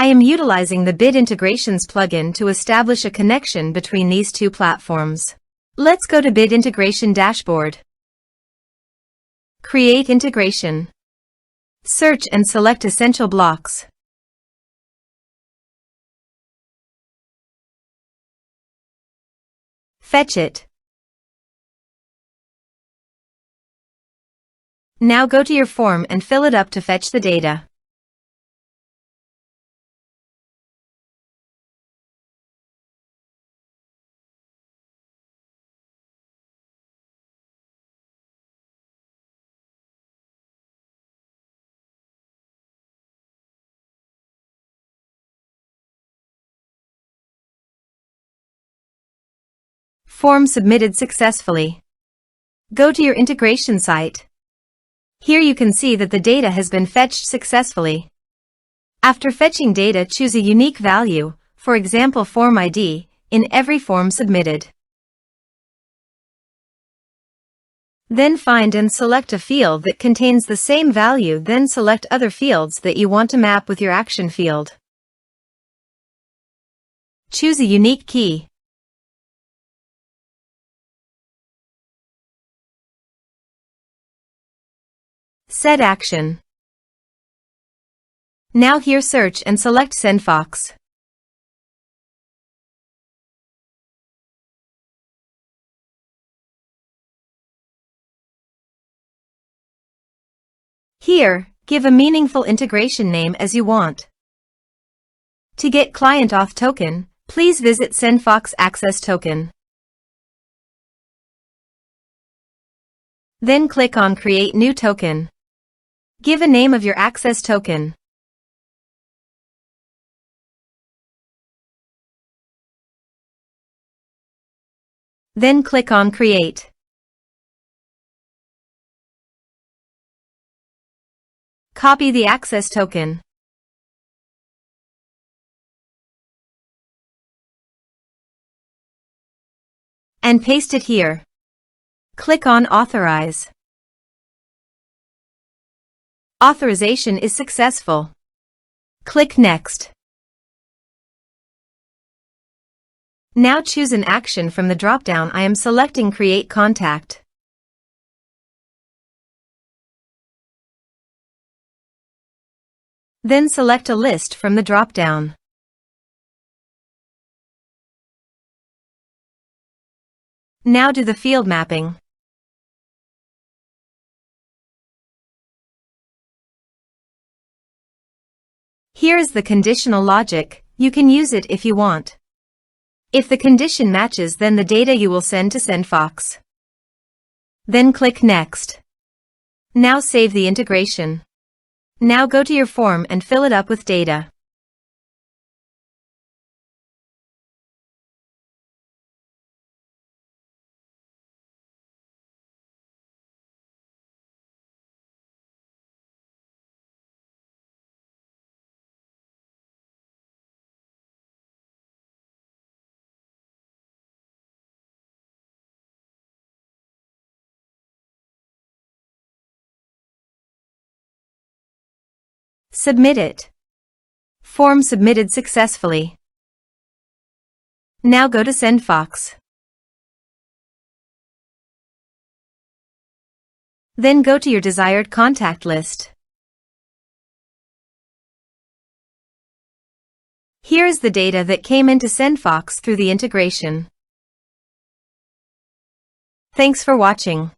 I am utilizing the Bid Integrations plugin to establish a connection between these two platforms. Let's go to Bid Integration Dashboard. Create integration. Search and select Essential Blocks. Fetch it. Now go to your form and fill it up to fetch the data. Form submitted successfully. Go to your integration site. Here you can see that the data has been fetched successfully. After fetching data, choose a unique value, for example form ID, in every form submitted. Then find and select a field that contains the same value, then select other fields that you want to map with your action field. Choose a unique key. Set action. Now here search and select SendFox. Here, give a meaningful integration name as you want. To get Client Auth token, please visit SendFox Access Token. Then click on Create New Token. Give a name of your access token. Then click on Create. Copy the access token. And paste it here. Click on Authorize. Authorization is successful. Click Next. Now choose an action from the drop-down. I am selecting Create Contact. Then select a list from the drop-down. Now do the field mapping. Here is the conditional logic. You can use it if you want. If the condition matches, then the data you will send to SendFox. Then click Next. Now save the integration. Now go to your form and fill it up with data. Submit it. Form submitted successfully. Now go to SendFox. Then go to your desired contact list. Here is the data that came into SendFox through the integration. Thanks for watching.